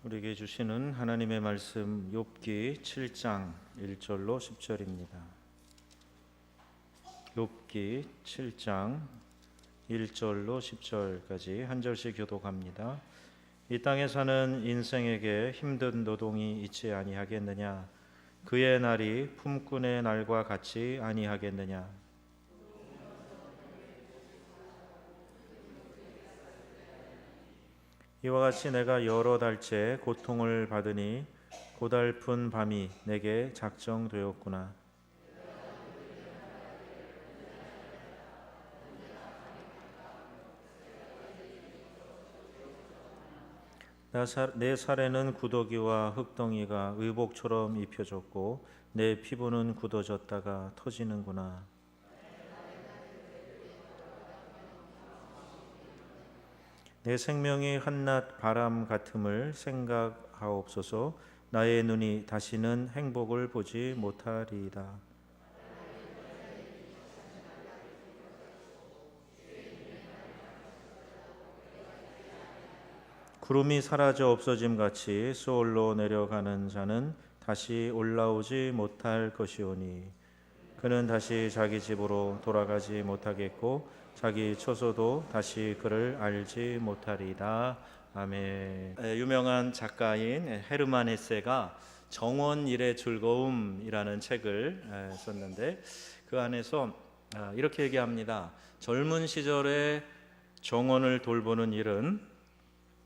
우리에게 주시는 하나님의 말씀 욥기 7장 1절로 10절입니다. 욥기 7장 1절로 10절까지 한 절씩 교독합니다. 이 땅에 사는 인생에게 힘든 노동이 있지 아니하겠느냐? 그의 날이 품꾼의 날과 같이 아니하겠느냐? 이와 같이 내가 여러 달째 고통을 받으니 고달픈 밤이 내게 작정되었구나. 내 살에는 구더기와 흙덩이가 의복처럼 입혀졌고 내 피부는 굳어졌다가 터지는구나. 내 생명이 한낮 바람 같음을 생각하옵소서. 나의 눈이 다시는 행복을 보지 못하리이다. 구름이 사라져 없어짐 같이 수월로 내려가는 자는 다시 올라오지 못할 것이오니 그는 다시 자기 집으로 돌아가지 못하겠고 자기 처소도 다시 그를 알지 못하리이다. 아멘. 유명한 작가인 헤르만 헤세가 정원일의 즐거움이라는 책을 썼는데 그 안에서 이렇게 얘기합니다. 젊은 시절에 정원을 돌보는 일은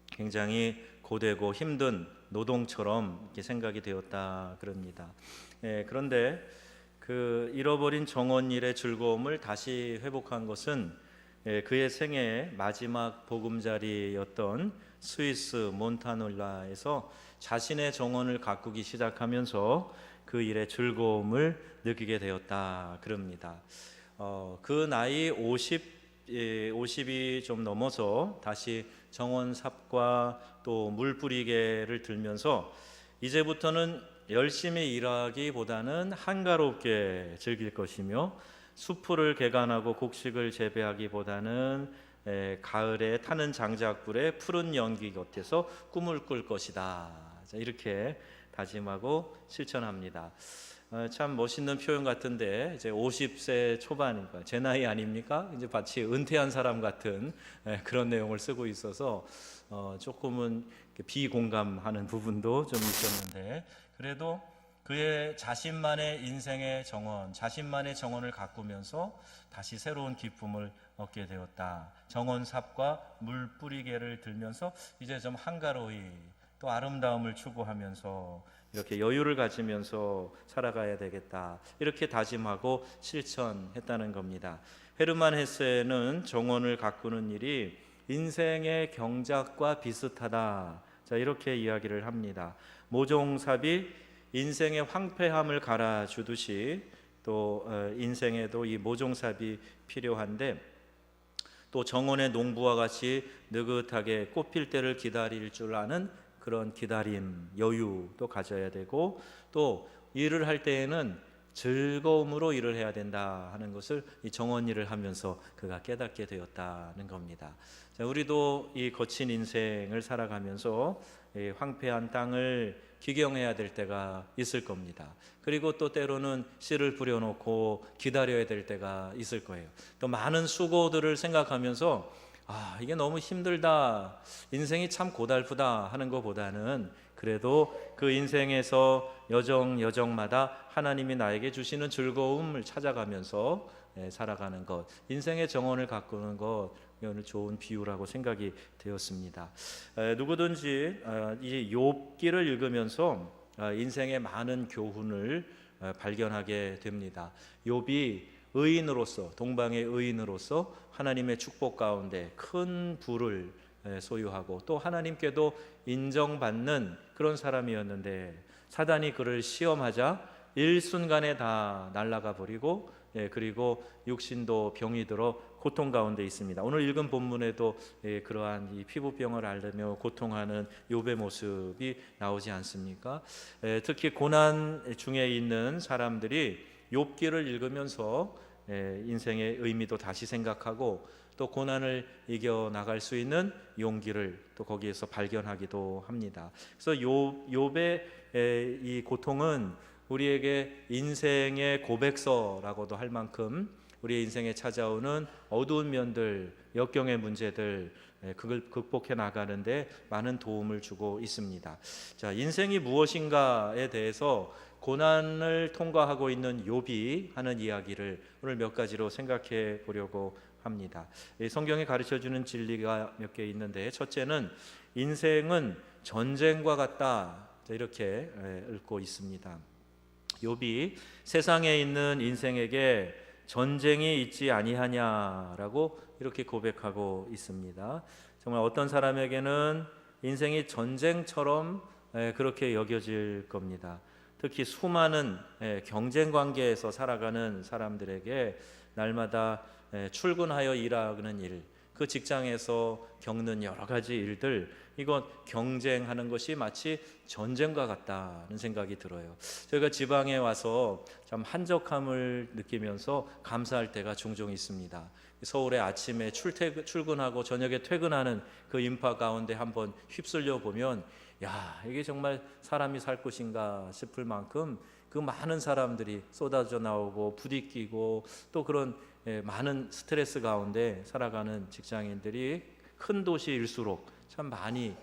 굉장히 고되고 힘든 노동처럼 이렇게 생각이 되었다 그럽니다. 그런데 그 잃어버린 정원일의 즐거움을 다시 회복한 것은 그의 생애의 마지막 보금자리였던 스위스 몬타놀라에서 자신의 정원을 가꾸기 시작하면서 그 일의 즐거움을 느끼게 되었다 그럽니다. 그 나이 50이 좀 넘어서 다시 정원 삽과 또 물 뿌리개를 들면서 이제부터는 열심히 일하기보다는 한가롭게 즐길 것이며 수풀을 개간하고 곡식을 재배하기보다는 가을에 타는 장작불에 푸른 연기 곁에서 꿈을 꿀 것이다. 이렇게 다짐하고 실천합니다. 참 멋있는 표현 같은데 이제 50세 초반이니까 제 나이 아닙니까? 이제 마치 은퇴한 사람 같은 그런 내용을 쓰고 있어서 조금은 비공감하는 부분도 좀 있었는데 그래도 그의 자신만의 인생의 정원, 자신만의 정원을 가꾸면서 다시 새로운 기쁨을 얻게 되었다. 정원 삽과 물 뿌리개를 들면서 이제 좀 한가로이 또 아름다움을 추구하면서 이렇게 여유를 가지면서 살아가야 되겠다. 이렇게 다짐하고 실천했다는 겁니다. 헤르만 헤세는 정원을 가꾸는 일이 인생의 경작과 비슷하다. 자, 이렇게 이야기를 합니다. 모종삽이 인생의 황폐함을 갈아주듯이 또 인생에도 이 모종삽이 필요한데 또 정원의 농부와 같이 느긋하게 꽃필 때를 기다릴 줄 아는 그런 기다림, 여유도 가져야 되고 또 일을 할 때에는 즐거움으로 일을 해야 된다 하는 것을 이 정원 일을 하면서 그가 깨닫게 되었다는 겁니다. 자, 우리도 이 거친 인생을 살아가면서 이 황폐한 땅을 기경해야 될 때가 있을 겁니다. 그리고 또 때로는 씨를 뿌려놓고 기다려야 될 때가 있을 거예요. 또 많은 수고들을 생각하면서 이게 너무 힘들다, 인생이 참 고달프다 하는 것보다는 그래도 그 인생에서 여정마다 하나님이 나에게 주시는 즐거움을 찾아가면서 살아가는 것, 인생의 정원을 가꾸는 것, 오늘 좋은 비유라고 생각이 되었습니다. 누구든지 이 욥기를 읽으면서 인생의 많은 교훈을 발견하게 됩니다. 욥이 의인으로서, 동방의 의인으로서 하나님의 축복 가운데 큰 부를 소유하고 또 하나님께도 인정받는 그런 사람이었는데 사단이 그를 시험하자 일순간에 다 날아가 버리고 그리고 육신도 병이 들어 고통 가운데 있습니다. 오늘 읽은 본문에도 그러한 이 피부병을 앓으며 고통하는 욥의 모습이 나오지 않습니까? 특히 고난 중에 있는 사람들이 욥기를 읽으면서 인생의 의미도 다시 생각하고 또 고난을 이겨 나갈 수 있는 용기를 또 거기에서 발견하기도 합니다. 그래서 욥의 이 고통은 우리에게 인생의 고백서라고도 할 만큼 우리의 인생에 찾아오는 어두운 면들, 역경의 문제들, 그걸 극복해 나가는데 많은 도움을 주고 있습니다. 자, 인생이 무엇인가에 대해서 고난을 통과하고 있는 욥이 하는 이야기를 오늘 몇 가지로 생각해 보려고 합니다. 성경이 가르쳐주는 진리가 몇 개 있는데, 첫째는 인생은 전쟁과 같다, 이렇게 읽고 있습니다. 욥이 세상에 있는 인생에게 전쟁이 있지 아니하냐라고 이렇게 고백하고 있습니다. 정말 어떤 사람에게는 인생이 전쟁처럼 그렇게 여겨질 겁니다. 특히 수많은 경쟁 관계에서 살아가는 사람들에게 날마다 출근하여 일하는 일, 그 직장에서 겪는 여러 가지 일들, 이건 경쟁하는 것이 마치 전쟁과 같다는 생각이 들어요. 저희가 지방에 와서 참 한적함을 느끼면서 감사할 때가 종종 있습니다. 서울에 아침에 출근하고 저녁에 퇴근하는 그 인파 가운데 한번 휩쓸려 보면, 야, 이게 정말 사람이 살 곳인가 싶을 만큼 그 많은 사람들이 쏟아져 나오고 부딪히고 또 그런 많은 스트레스 가운데 살아가는 직장인들이 큰 도시일수록 참 많이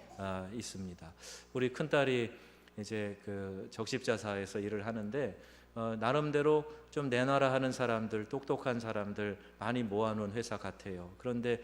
있습니다. 우리 큰딸이 이제 그 적십자사에서 일을 하는데 나름대로 좀 내놔라 하는 사람들, 똑똑한 사람들 많이 모아놓은 회사 같아요. 그런데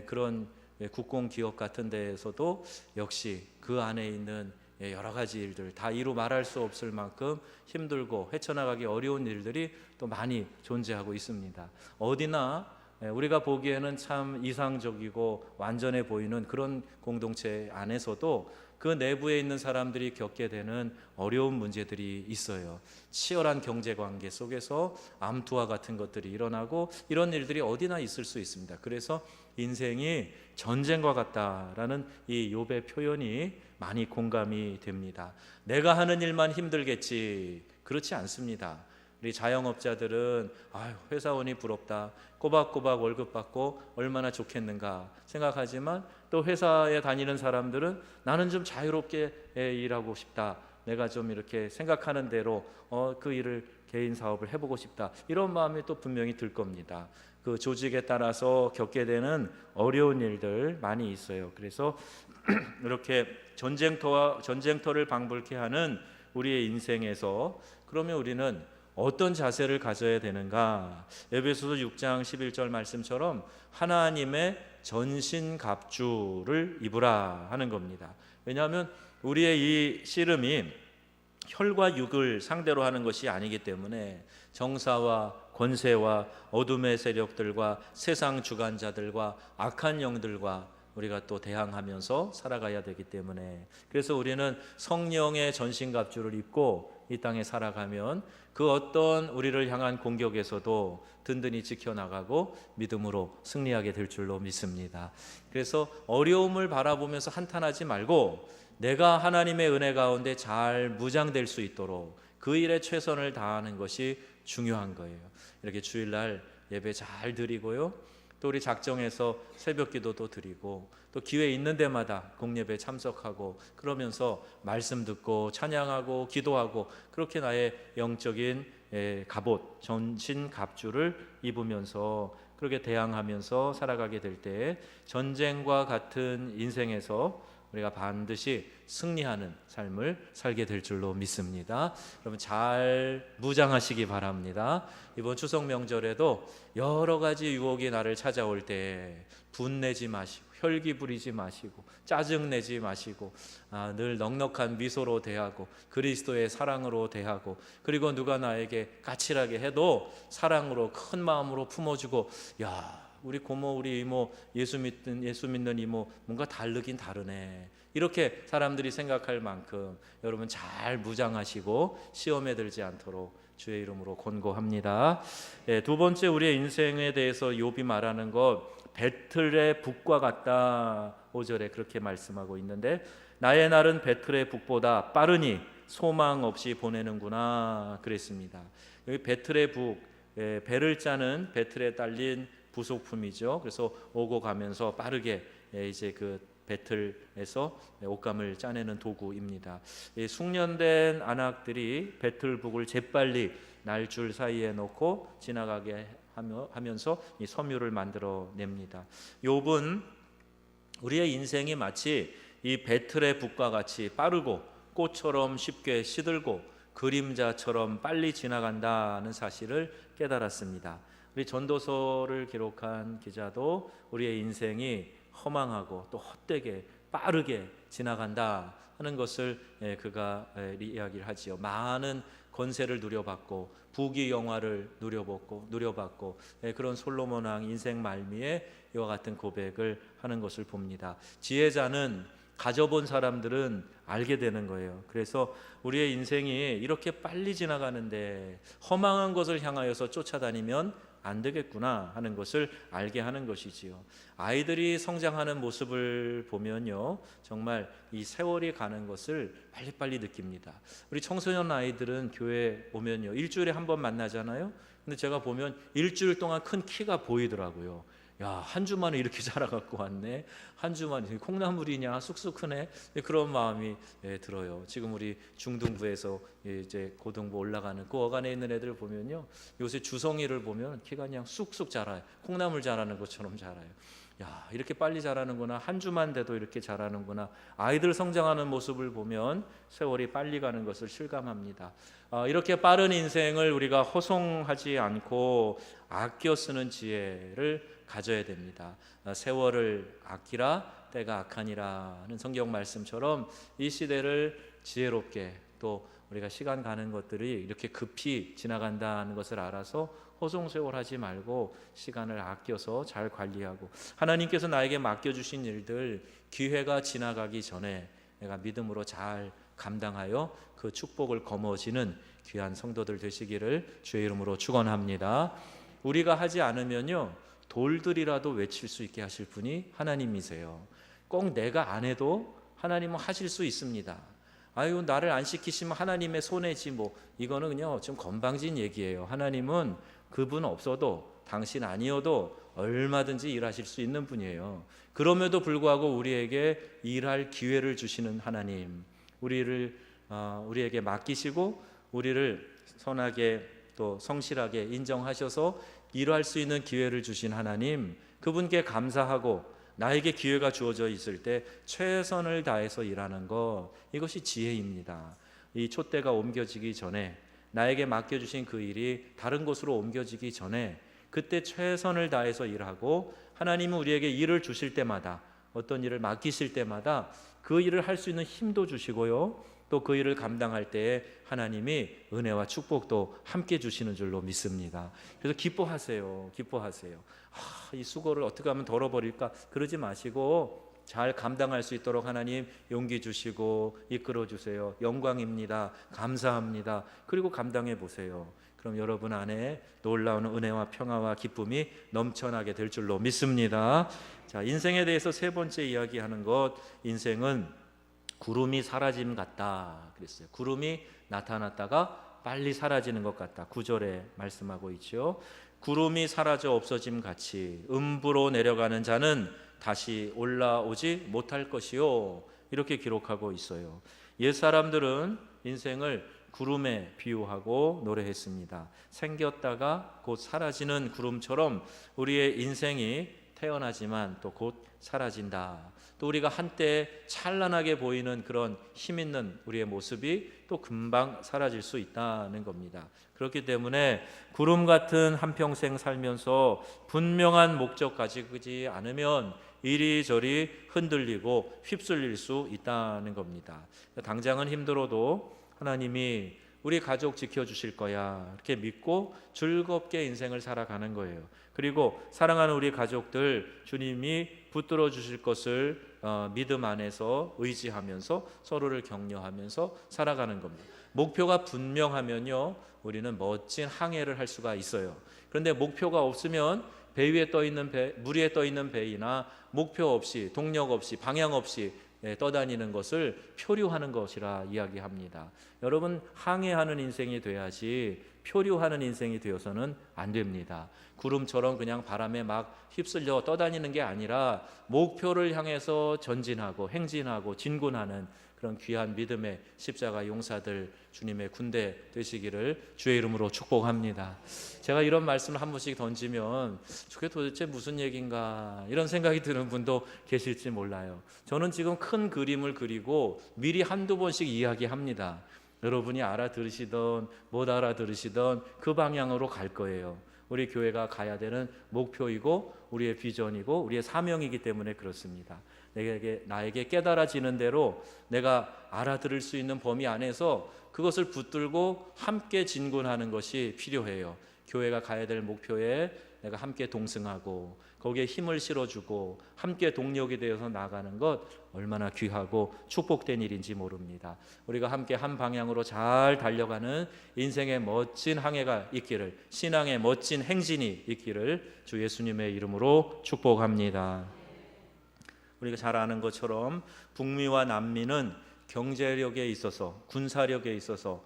그런 국공기업 같은 데에서도 역시 그 안에 있는 여러 가지 일들, 다 이루 말할 수 없을 만큼 힘들고 헤쳐나가기 어려운 일들이 또 많이 존재하고 있습니다. 어디나 우리가 보기에는 참 이상적이고 완전해 보이는 그런 공동체 안에서도 그 내부에 있는 사람들이 겪게 되는 어려운 문제들이 있어요. 치열한 경제관계 속에서 암투와 같은 것들이 일어나고 이런 일들이 어디나 있을 수 있습니다. 그래서 인생이 전쟁과 같다라는 이 욥의 표현이 많이 공감이 됩니다. 내가 하는 일만 힘들겠지, 그렇지 않습니다. 우리 자영업자들은 아유, 회사원이 부럽다, 꼬박꼬박 월급 받고 얼마나 좋겠는가 생각하지만 또 회사에 다니는 사람들은 나는 좀 자유롭게 일하고 싶다, 내가 좀 이렇게 생각하는 대로 그 일을 개인 사업을 해보고 싶다, 이런 마음이 또 분명히 들 겁니다. 그 조직에 따라서 겪게 되는 어려운 일들 많이 있어요. 그래서 이렇게 전쟁터를 방불케 하는 우리의 인생에서 그러면 우리는 어떤 자세를 가져야 되는가? 에베소서 6장 11절 말씀처럼 하나님의 전신갑주를 입으라 하는 겁니다. 왜냐하면 우리의 이 씨름이 혈과 육을 상대로 하는 것이 아니기 때문에 정사와 권세와 어둠의 세력들과 세상 주관자들과 악한 영들과 우리가 또 대항하면서 살아가야 되기 때문에, 그래서 우리는 성령의 전신갑주를 입고 이 땅에 살아가면 그 어떤 우리를 향한 공격에서도 든든히 지켜나가고 믿음으로 승리하게 될 줄로 믿습니다. 그래서 어려움을 바라보면서 한탄하지 말고 내가 하나님의 은혜 가운데 잘 무장될 수 있도록 그 일에 최선을 다하는 것이 중요한 거예요. 이렇게 주일날 예배 잘 드리고요, 또 우리 작정해서 새벽 기도도 드리고 또 기회 있는 데마다 공예배에 참석하고 그러면서 말씀 듣고 찬양하고 기도하고 그렇게 나의 영적인 갑옷, 전신 갑주를 입으면서 그렇게 대항하면서 살아가게 될 때 전쟁과 같은 인생에서 우리가 반드시 승리하는 삶을 살게 될 줄로 믿습니다. 여러분 잘 무장하시기 바랍니다. 이번 추석 명절에도 여러 가지 유혹이 나를 찾아올 때 분내지 마시고 혈기 부리지 마시고 짜증내지 마시고 늘 넉넉한 미소로 대하고 그리스도의 사랑으로 대하고, 그리고 누가 나에게 까칠하게 해도 사랑으로 큰 마음으로 품어주고, 야, 우리 고모 우리 이모 예수 믿는 이모 뭔가 다르긴 다르네, 이렇게 사람들이 생각할 만큼 여러분 잘 무장하시고 시험에 들지 않도록 주의 이름으로 권고합니다. 두 번째, 우리의 인생에 대해서 욥이 말하는 것, 배틀의 북과 같다, 5절에 그렇게 말씀하고 있는데, 나의 날은 배틀의 북보다 빠르니 소망 없이 보내는구나 그랬습니다. 여기 배틀의 북, 배를 짜는 배틀에 딸린 부속품이죠. 그래서 오고 가면서 빠르게 이제 그 배틀에서 옷감을 짜내는 도구입니다. 숙련된 안악들이 배틀북을 재빨리 날줄 사이에 놓고 지나가게 하면서 이 섬유를 만들어냅니다. 욥은 우리의 인생이 마치 이 배틀의 북과 같이 빠르고 꽃처럼 쉽게 시들고 그림자처럼 빨리 지나간다는 사실을 깨달았습니다. 우리 전도서를 기록한 기자도 우리의 인생이 허망하고 또 헛되게 빠르게 지나간다 하는 것을 그가 이야기를 하지요. 많은 권세를 누려봤고 부귀 영화를 누려봤고 그런 솔로몬 왕 인생 말미에 이와 같은 고백을 하는 것을 봅니다. 지혜자는 가져본 사람들은 알게 되는 거예요. 그래서 우리의 인생이 이렇게 빨리 지나가는데 허망한 것을 향하여서 쫓아다니면 안 되겠구나 하는 것을 알게 하는 것이지요. 아이들이 성장하는 모습을 보면요, 정말 이 세월이 가는 것을 빨리빨리 느낍니다. 우리 청소년 아이들은 교회 오면요, 일주일에 한 번 만나잖아요. 근데 제가 보면 일주일 동안 큰 키가 보이더라고요. 야, 한 주 만에 이렇게 자라갖고 왔네. 한 주 만에 콩나물이냐, 쑥쑥 크네. 그런 마음이 들어요. 지금 우리 중등부에서 이제 고등부 올라가는 그 어간에 있는 애들 보면요, 요새 주성이를 보면 키가 그냥 쑥쑥 자라요. 콩나물 자라는 것처럼 자라요. 야, 이렇게 빨리 자라는구나. 한 주만 돼도 이렇게 자라는구나. 아이들 성장하는 모습을 보면 세월이 빨리 가는 것을 실감합니다. 이렇게 빠른 인생을 우리가 허송하지 않고 아껴 쓰는 지혜를 가져야 됩니다. 세월을 아끼라 때가 악하니라 하는 성경 말씀처럼 이 시대를 지혜롭게, 또 우리가 시간 가는 것들이 이렇게 급히 지나간다는 것을 알아서 허송세월하지 말고 시간을 아껴서 잘 관리하고, 하나님께서 나에게 맡겨주신 일들 기회가 지나가기 전에 내가 믿음으로 잘 감당하여 그 축복을 거머쥐는 귀한 성도들 되시기를 주의 이름으로 축원합니다. 우리가 하지 않으면요, 돌들이라도 외칠 수 있게 하실 분이 하나님이세요. 꼭 내가 안 해도 하나님은 하실 수 있습니다. 아유, 나를 안 시키시면 하나님의 손해지 뭐, 이거는 그냥 좀 건방진 얘기예요. 하나님은 그분 없어도, 당신 아니어도 얼마든지 일하실 수 있는 분이에요. 그럼에도 불구하고 우리에게 일할 기회를 주시는 하나님, 우리에게 맡기시고 우리를 선하게 또 성실하게 인정하셔서 일할 수 있는 기회를 주신 하나님, 그분께 감사하고 나에게 기회가 주어져 있을 때 최선을 다해서 일하는 것, 이것이 지혜입니다. 이 촛대가 옮겨지기 전에, 나에게 맡겨주신 그 일이 다른 곳으로 옮겨지기 전에 그때 최선을 다해서 일하고, 하나님은 우리에게 일을 주실 때마다, 어떤 일을 맡기실 때마다 그 일을 할 수 있는 힘도 주시고요, 또 그 일을 감당할 때에 하나님이 은혜와 축복도 함께 주시는 줄로 믿습니다. 그래서 기뻐하세요. 이 수고를 어떻게 하면 덜어버릴까, 그러지 마시고 잘 감당할 수 있도록 하나님 용기 주시고 이끌어 주세요. 영광입니다. 감사합니다. 그리고 감당해 보세요. 그럼 여러분 안에 놀라운 은혜와 평화와 기쁨이 넘쳐나게 될 줄로 믿습니다. 자, 인생에 대해서 세 번째 이야기하는 것, 인생은 구름이 사라짐 같다 그랬어요. 구름이 나타났다가 빨리 사라지는 것 같다. 9절에 말씀하고 있죠. 구름이 사라져 없어짐 같이 음부로 내려가는 자는 다시 올라오지 못할 것이요, 이렇게 기록하고 있어요. 옛사람들은 인생을 구름에 비유하고 노래했습니다. 생겼다가 곧 사라지는 구름처럼 우리의 인생이 태어나지만 또 곧 사라진다. 또 우리가 한때 찬란하게 보이는 그런 힘 있는 우리의 모습이 또 금방 사라질 수 있다는 겁니다. 그렇기 때문에 구름 같은 한평생 살면서 분명한 목적 가지지 않으면 이리저리 흔들리고 휩쓸릴 수 있다는 겁니다. 당장은 힘들어도 하나님이 우리 가족 지켜주실 거야, 이렇게 믿고 즐겁게 인생을 살아가는 거예요. 그리고 사랑하는 우리 가족들 주님이 붙들어 주실 것을 믿음 안에서 의지하면서 서로를 격려하면서 살아가는 겁니다. 목표가 분명하면요, 우리는 멋진 항해를 할 수가 있어요. 그런데 목표가 없으면 배 위에 떠 있는 물 위에 떠 있는 배이나 목표 없이, 동력 없이, 방향 없이 떠다니는 것을 표류하는 것이라 이야기합니다. 여러분, 항해하는 인생이 돼야지 표류하는 인생이 되어서는 안 됩니다. 구름처럼 그냥 바람에 막 휩쓸려 떠다니는 게 아니라 목표를 향해서 전진하고 행진하고 진군하는 그런 귀한 믿음의 십자가 용사들, 주님의 군대 되시기를 주의 이름으로 축복합니다. 제가 이런 말씀을 한 번씩 던지면 저게 도대체 무슨 얘기인가 이런 생각이 드는 분도 계실지 몰라요. 저는 지금 큰 그림을 그리고 미리 한두 번씩 이야기합니다. 여러분이 알아들으시던 못 알아들으시던 그 방향으로 갈 거예요. 우리 교회가 가야 되는 목표이고 우리의 비전이고 우리의 사명이기 때문에 그렇습니다. 나에게 깨달아지는 대로 내가 알아들을 수 있는 범위 안에서 그것을 붙들고 함께 진군하는 것이 필요해요. 교회가 가야 될 목표에 내가 함께 동승하고 거기에 힘을 실어주고 함께 동력이 되어서 나가는 것 얼마나 귀하고 축복된 일인지 모릅니다. 우리가 함께 한 방향으로 잘 달려가는 인생의 멋진 항해가 있기를, 신앙의 멋진 행진이 있기를 주 예수님의 이름으로 축복합니다. 우리가 잘 아는 것처럼 북미와 남미는 경제력에 있어서, 군사력에 있어서,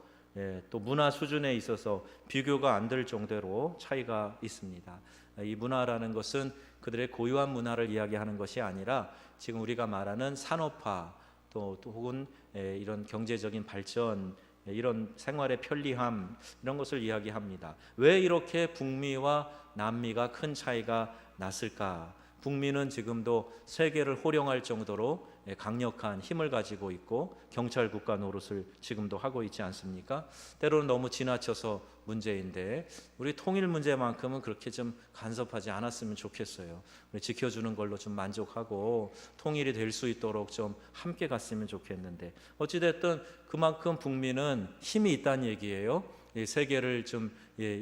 또 문화 수준에 있어서 비교가 안 될 정도로 차이가 있습니다. 이 문화라는 것은 그들의 고유한 문화를 이야기하는 것이 아니라 지금 우리가 말하는 산업화 또 혹은 이런 경제적인 발전, 이런 생활의 편리함, 이런 것을 이야기합니다. 왜 이렇게 북미와 남미가 큰 차이가 났을까? 북미는 지금도 세계를 호령할 정도로 강력한 힘을 가지고 있고 경찰 국가 노릇을 지금도 하고 있지 않습니까? 때로는 너무 지나쳐서 문제인데 우리 통일 문제만큼은 그렇게 좀 간섭하지 않았으면 좋겠어요. 우리 지켜주는 걸로 좀 만족하고 통일이 될 수 있도록 좀 함께 갔으면 좋겠는데 어찌됐든 그만큼 북미는 힘이 있다는 얘기예요. 세계를 좀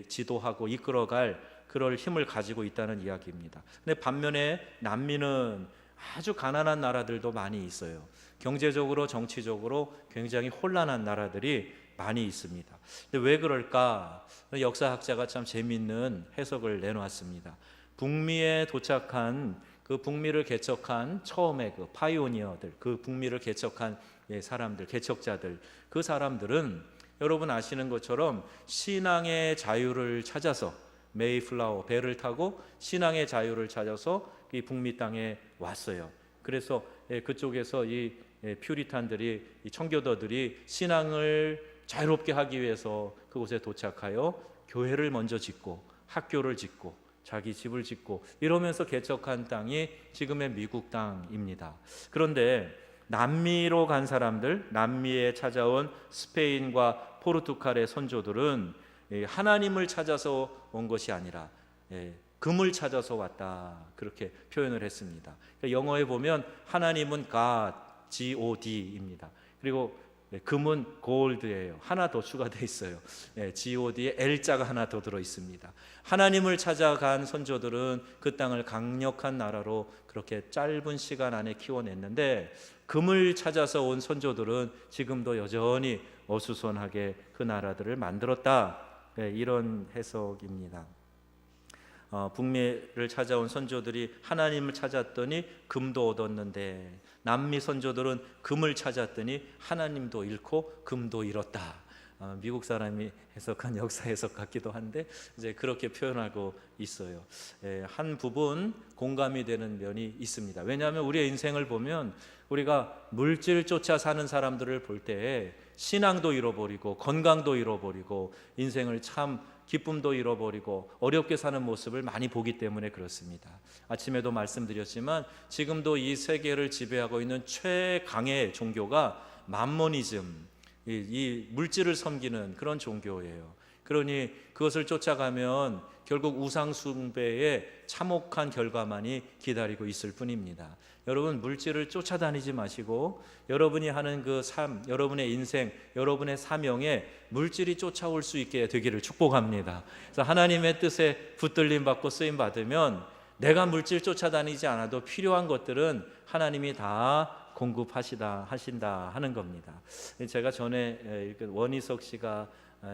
지도하고 이끌어갈 그럴 힘을 가지고 있다는 이야기입니다. 근데 반면에 남미는 아주 가난한 나라들도 많이 있어요. 경제적으로 정치적으로 굉장히 혼란한 나라들이 많이 있습니다. 근데 왜 그럴까? 역사학자가 참 재미있는 해석을 내놓았습니다. 북미에 도착한 그 북미를 개척한 처음에 그 파이오니어들, 그 북미를 개척한 사람들, 개척자들, 그 사람들은 여러분 아시는 것처럼 신앙의 자유를 찾아서 메이플라워 배를 타고 신앙의 자유를 찾아서 이 북미 땅에 왔어요. 그래서 그쪽에서 이 퓨리탄들이, 이 청교도들이 신앙을 자유롭게 하기 위해서 그곳에 도착하여 교회를 먼저 짓고 학교를 짓고 자기 집을 짓고 이러면서 개척한 땅이 지금의 미국 땅입니다. 그런데 남미로 간 사람들, 남미에 찾아온 스페인과 포르투갈의 선조들은 하나님을 찾아서 온 것이 아니라 금을 찾아서 왔다, 그렇게 표현을 했습니다. 그러니까 영어에 보면 하나님은 God, G-O-D입니다. 그리고 금은 골드예요. 하나 더 추가되어 있어요. G-O-D에 L자가 하나 더 들어 있습니다. 하나님을 찾아간 선조들은 그 땅을 강력한 나라로 그렇게 짧은 시간 안에 키워냈는데 금을 찾아서 온 선조들은 지금도 여전히 어수선하게 그 나라들을 만들었다. 이런 해석입니다. 북미를 찾아온 선조들이 하나님을 찾았더니 금도 얻었는데 남미 선조들은 금을 찾았더니 하나님도 잃고 금도 잃었다. 미국 사람이 해석한 역사 해석 같기도 한데 이제 그렇게 표현하고 있어요. 한 부분 공감이 되는 면이 있습니다. 왜냐하면 우리의 인생을 보면 우리가 물질 쫓아 사는 사람들을 볼 때 신앙도 잃어버리고 건강도 잃어버리고 인생을 참 기쁨도 잃어버리고 어렵게 사는 모습을 많이 보기 때문에 그렇습니다. 아침에도 말씀드렸지만 지금도 이 세계를 지배하고 있는 최강의 종교가 맘모니즘, 이 물질을 섬기는 그런 종교예요. 그러니 그것을 쫓아가면 결국 우상 숭배의 참혹한 결과만이 기다리고 있을 뿐입니다. 여러분, 물질을 쫓아다니지 마시고 여러분이 하는 그 삶, 여러분의 인생, 여러분의 사명에 물질이 쫓아올 수 있게 되기를 축복합니다. 그래서 하나님의 뜻에 붙들림 받고 쓰임 받으면 내가 물질 쫓아다니지 않아도 필요한 것들은 하나님이 다 공급하신다 하는 겁니다. 제가 전에 원희석 씨가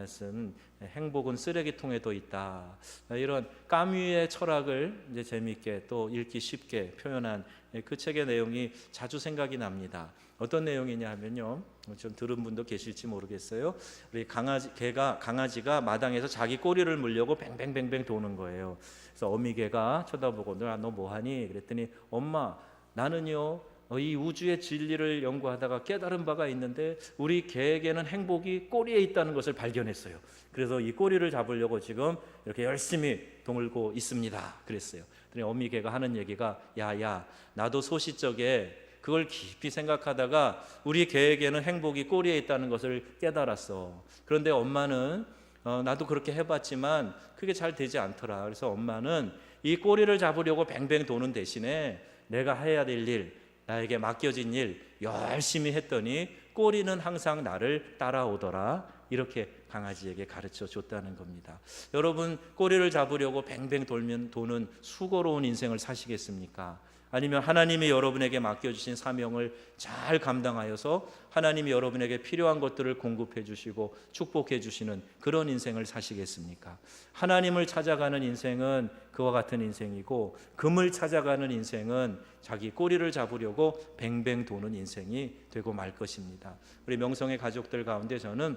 쓴 행복은 쓰레기통에도 있다. 이런 까뮈의 철학을 이제 재미있게 또 읽기 쉽게 표현한 그 책의 내용이 자주 생각이 납니다. 어떤 내용이냐 하면요, 좀 들은 분도 계실지 모르겠어요. 우리 강아지가 마당에서 자기 꼬리를 물려고 뱅뱅뱅뱅 도는 거예요. 그래서 어미개가 쳐다보고 너 뭐하니? 그랬더니 엄마, 나는요 이 우주의 진리를 연구하다가 깨달은 바가 있는데 우리 개에게는 행복이 꼬리에 있다는 것을 발견했어요. 그래서 이 꼬리를 잡으려고 지금 이렇게 열심히 동을고 있습니다. 그랬어요. 그랬더니 어미개가 하는 얘기가 야, 나도 소시적에 그걸 깊이 생각하다가 우리 개에게는 행복이 꼬리에 있다는 것을 깨달았어. 그런데 엄마는 나도 그렇게 해봤지만 그게 잘 되지 않더라. 그래서 엄마는 이 꼬리를 잡으려고 뱅뱅 도는 대신에 내가 해야 될 일, 나에게 맡겨진 일 열심히 했더니 꼬리는 항상 나를 따라오더라. 이렇게 강아지에게 가르쳐 줬다는 겁니다. 여러분, 꼬리를 잡으려고 뱅뱅 도는 수고로운 인생을 사시겠습니까? 아니면 하나님이 여러분에게 맡겨주신 사명을 잘 감당하여서 하나님이 여러분에게 필요한 것들을 공급해 주시고 축복해 주시는 그런 인생을 사시겠습니까? 하나님을 찾아가는 인생은 그와 같은 인생이고, 금을 찾아가는 인생은 자기 꼬리를 잡으려고 뱅뱅 도는 인생이 되고 말 것입니다. 우리 명성의 가족들 가운데 저는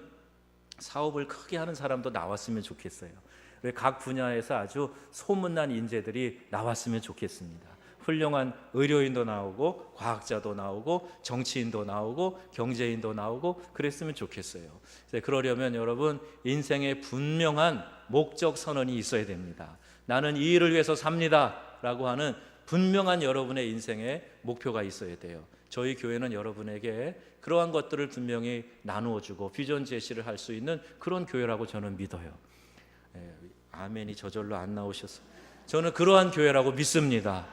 사업을 크게 하는 사람도 나왔으면 좋겠어요. 각 분야에서 아주 소문난 인재들이 나왔으면 좋겠습니다. 훌륭한 의료인도 나오고 과학자도 나오고 정치인도 나오고 경제인도 나오고 그랬으면 좋겠어요. 그러려면 여러분, 인생에 분명한 목적 선언이 있어야 됩니다. 나는 이 일을 위해서 삽니다 라고 하는 분명한 여러분의 인생의 목표가 있어야 돼요. 저희 교회는 여러분에게 그러한 것들을 분명히 나누어 주고 비전 제시를 할 수 있는 그런 교회라고 저는 믿어요. 아멘이 저절로 안 나오셨어요. 저는 그러한 교회라고 믿습니다.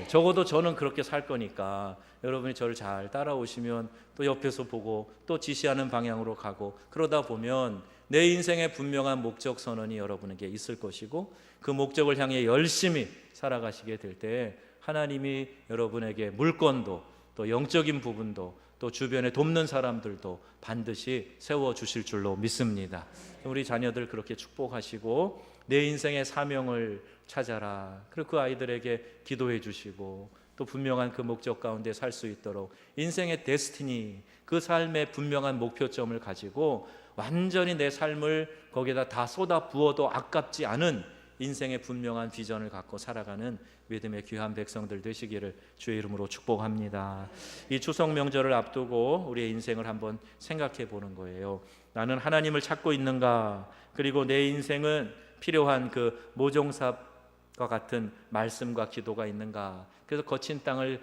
적어도 저는 그렇게 살 거니까 여러분이 저를 잘 따라오시면 또 옆에서 보고 또 지시하는 방향으로 가고, 그러다 보면 내 인생의 분명한 목적 선언이 여러분에게 있을 것이고, 그 목적을 향해 열심히 살아가시게 될 때 하나님이 여러분에게 물건도 또 영적인 부분도 또 주변에 돕는 사람들도 반드시 세워주실 줄로 믿습니다. 우리 자녀들 그렇게 축복하시고 내 인생의 사명을 찾아라. 그리고 그 아이들에게 기도해 주시고 또 분명한 그 목적 가운데 살 수 있도록 인생의 데스티니, 그 삶의 분명한 목표점을 가지고 완전히 내 삶을 거기에다 다 쏟아 부어도 아깝지 않은 인생의 분명한 비전을 갖고 살아가는 믿음의 귀한 백성들 되시기를 주의 이름으로 축복합니다. 이 추석 명절을 앞두고 우리의 인생을 한번 생각해 보는 거예요. 나는 하나님을 찾고 있는가? 그리고 내 인생은 필요한 그 모종삽과 같은 말씀과 기도가 있는가? 그래서 거친 땅을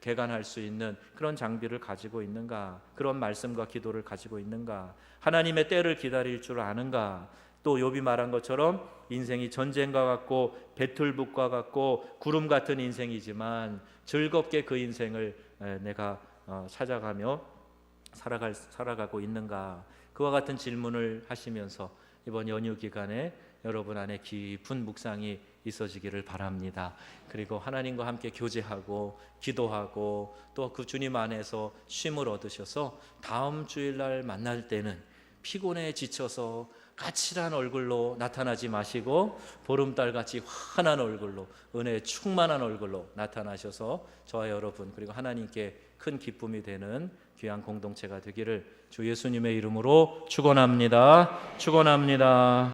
개간할 수 있는 그런 장비를 가지고 있는가? 그런 말씀과 기도를 가지고 있는가? 하나님의 때를 기다릴 줄 아는가? 또 욥이 말한 것처럼 인생이 전쟁과 같고 배틀북과 같고 구름 같은 인생이지만 즐겁게 그 인생을 내가 찾아가며 살아가고 있는가? 그와 같은 질문을 하시면서 이번 연휴 기간에 여러분 안에 깊은 묵상이 있어지기를 바랍니다. 그리고 하나님과 함께 교제하고 기도하고 또 그 주님 안에서 쉼을 얻으셔서 다음 주일날 만날 때는 피곤해 지쳐서 까칠한 얼굴로 나타나지 마시고 보름달같이 환한 얼굴로, 은혜에 충만한 얼굴로 나타나셔서 저와 여러분 그리고 하나님께 큰 기쁨이 되는 귀한 공동체가 되기를 주 예수님의 이름으로 축원합니다. 축원합니다.